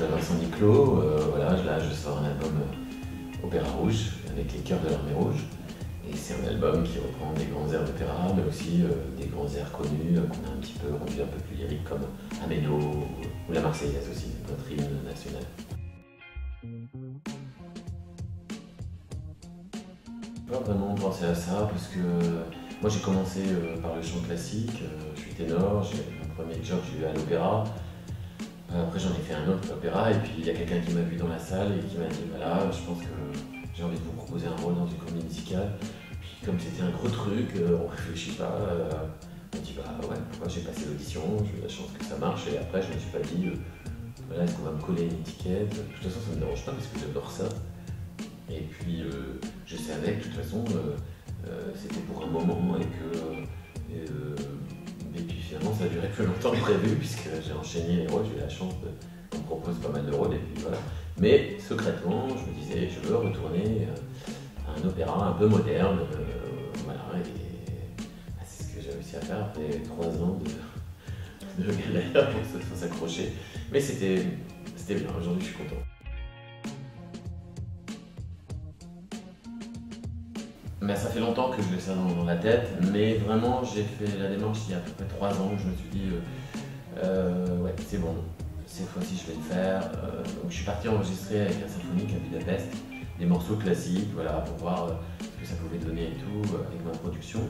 Vincent Niclot, voilà, là je sors un album Opéra Rouge, avec les chœurs de l'Armée Rouge. Et c'est un album qui reprend des grands airs d'opéra, mais aussi des grands airs connus qu'on a un petit peu rendus un peu plus lyriques, comme Améno ou la Marseillaise aussi, notre hymne national. Je n'ai pas vraiment pensé à ça, parce que moi j'ai commencé par le chant classique, je suis ténor, mon premier job j'ai eu à l'opéra. Après j'en ai fait un autre opéra, et puis il y a quelqu'un qui m'a vu dans la salle et qui m'a dit voilà, je pense que j'ai envie de vous proposer un rôle dans une comédie musicale. Puis comme c'était un gros truc, on réfléchit pas, on dit bah ouais, pourquoi j'ai passé l'audition, j'ai eu la chance que ça marche, et après je me suis pas dit voilà, est-ce qu'on va me coller une étiquette. De toute façon ça me dérange pas parce que j'adore ça. Et puis je savais que de toute façon c'était pour un moment, et puis finalement ça a duré plus longtemps que prévu, puisque j'ai enchaîné les rôles, j'ai eu la chance qu'on me propose pas mal de rôles, et puis voilà. Mais secrètement, je me disais, je veux retourner à un opéra un peu moderne, voilà, et c'est ce que j'ai réussi à faire après 3 ans de galère pour s'accrocher. Mais c'était bien, aujourd'hui je suis content. Mais ça fait longtemps que je l'ai ça dans la tête, mais vraiment j'ai fait la démarche il y a à peu près 3 ans où je me suis dit ouais, c'est bon, cette fois-ci je vais le faire. Donc je suis parti enregistrer avec un symphonique à Budapest des morceaux classiques, voilà, pour voir ce que ça pouvait donner et tout avec ma production.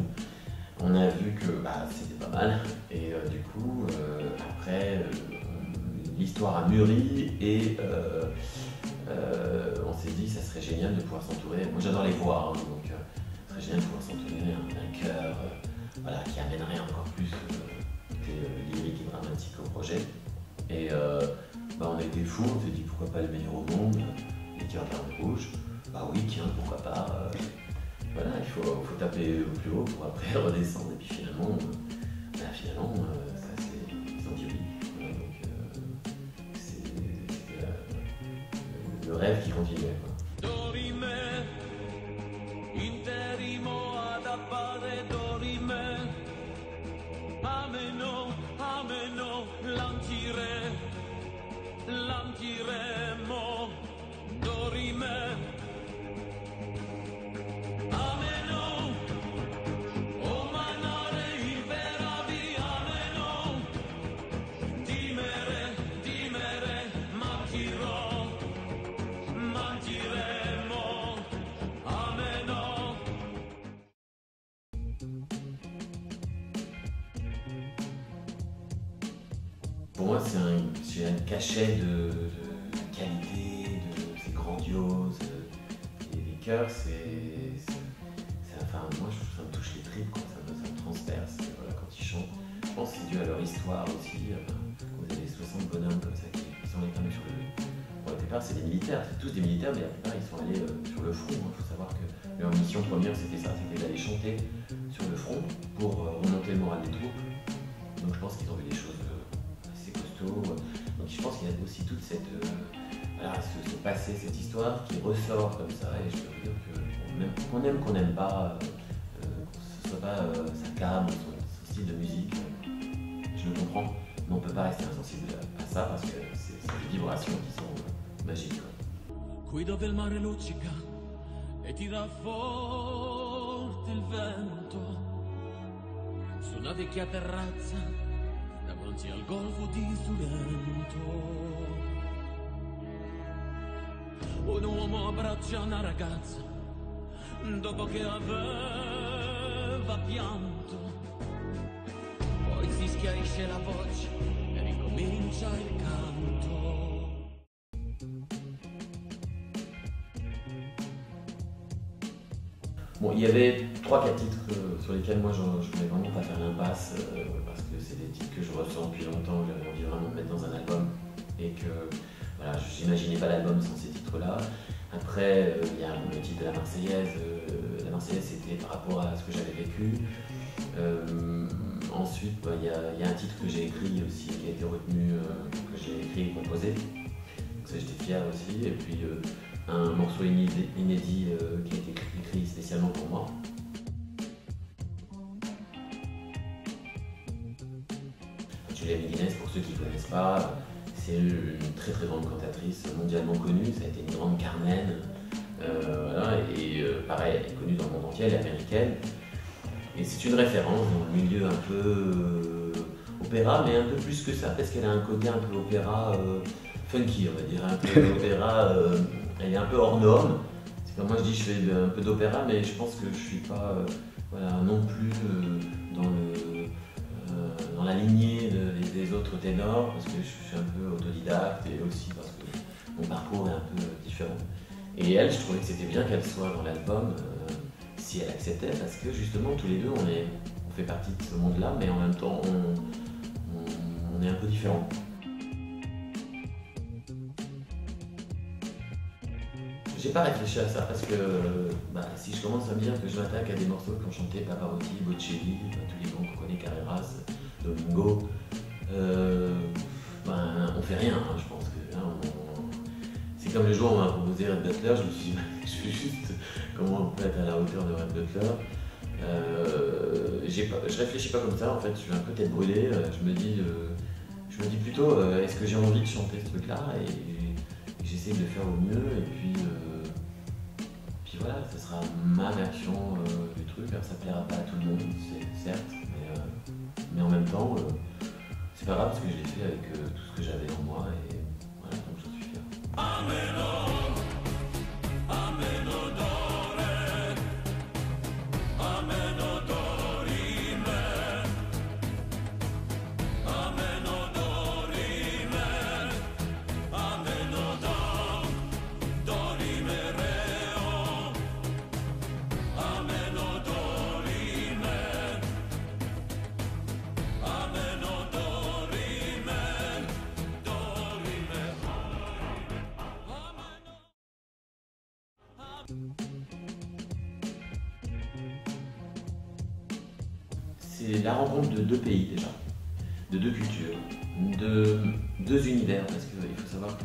On a vu que c'était pas mal, et du coup après l'histoire a mûri, et on s'est dit ça serait génial de pouvoir s'entourer. Moi j'adore les voix, hein, donc ça serait génial de pouvoir s'entourer d'un chœur voilà, qui amènerait encore plus côté lyrique et dramatique au projet. Et on a été fous, on s'est dit pourquoi pas le meilleur au monde, les chœurs de l'Armée Rouge. Bah oui, tiens, pourquoi pas. Voilà, il faut taper au plus haut pour après redescendre, et puis finalement, ils ont dit oui. Voilà, donc c'était le rêve qui continuait, quoi. Pour moi, c'est un cachet de qualité, c'est grandiose. Et les chœurs, enfin, moi, ça me touche les tripes, quoi. Ça me transperce. Voilà, quand ils chantent, je pense que c'est dû à leur histoire aussi. Vous avez 60 bonhommes comme ça qui sont allés quand même sur le. Bon, la plupart, c'est des militaires, c'est tous des militaires, mais la plupart, ils sont allés sur le front. Il faut savoir que leur mission première, c'était ça, c'était d'aller chanter sur le front pour remonter le moral des troupes. Donc, je pense qu'ils ont vu des choses costauds. Donc, je pense qu'il y a aussi toute cette. Voilà, ce passé, cette histoire qui ressort comme ça, et je peux vous dire qu'on n'aime pas, que ce soit pas sa gamme, son style de musique, je le comprends, mais on ne peut pas rester insensible à ça, parce que c'est des vibrations qui sont magiques. Qui dove il mare luccica e tira forte il vento, su una vecchia terrazza davanti al golfo di Sorrento. Un uomo abbraccia una ragazza dopo che aveva pianto, poi si schiarisce la voce e ricomincia il canto. Bon, il y avait 3-4 titres sur lesquels moi je voulais vraiment pas faire l'impasse, parce que c'est des titres que je ressens depuis longtemps, que j'avais envie vraiment de mettre dans un album, et que voilà, je n'imaginais pas l'album sans ces titres-là. Après, il y a le titre de la Marseillaise. La Marseillaise, c'était par rapport à ce que j'avais vécu. Ensuite, il y a un titre que j'ai écrit aussi, qui a été retenu, que j'ai écrit et composé. Donc ça, j'étais fier aussi. Et puis un morceau inédit qui a été écrit spécialement pour moi. Julia Guinness, pour ceux qui ne connaissent pas, c'est une très très grande cantatrice, mondialement connue, ça a été une grande Carmen. Voilà, et pareil, elle est connue dans le monde entier, elle est américaine. Et c'est une référence dans le milieu un peu opéra, mais un peu plus que ça, parce qu'elle a un côté un peu opéra funky, on va dire, un peu opéra, elle est un peu hors norme. C'est comme moi je dis, je fais un peu d'opéra, mais je pense que je suis pas voilà, non plus dans la lignée des autres ténors, parce que je suis un peu autodidacte et aussi parce que mon parcours est un peu différent. Et elle, je trouvais que c'était bien qu'elle soit dans l'album, si elle acceptait, parce que justement, tous les deux, on fait partie de ce monde-là, mais en même temps, on est un peu différents. J'ai pas réfléchi à ça, parce que si je commence à me dire que je m'attaque à des morceaux qu'ont chanté Pavarotti, Bocelli, tous les grands qu'on connaît, Carreras, Domingo, on fait rien, hein, je pense que c'est comme le jour où on m'a proposé Red Butler, je me suis dit, je fais juste comment on peut être à la hauteur de Red Butler. Je réfléchis pas comme ça, en fait, je suis un peu tête brûlée, je me dis plutôt, est-ce que j'ai envie de chanter ce truc-là, et j'essaie de le faire au mieux, et puis voilà, ce sera ma version du truc. Alors ça plaira pas à tout le monde, certes, mais en même temps, c'est pas grave parce que je l'ai fait avec tout ce que j'avais en moi, et voilà, donc j'en suis fier. C'est la rencontre de deux pays déjà, de deux cultures, de deux univers, parce qu'il faut savoir que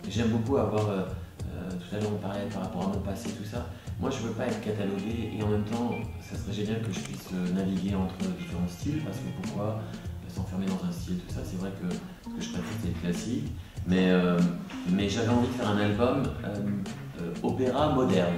j'aime beaucoup avoir, tout à l'heure on parlait par rapport à mon passé, tout ça. Moi je veux pas être catalogué, et en même temps ça serait génial que je puisse naviguer entre différents styles, parce que pourquoi s'enfermer dans un style, tout ça. C'est vrai que ce que je préfère c'est le classique, mais j'avais envie de faire un album opéra moderne.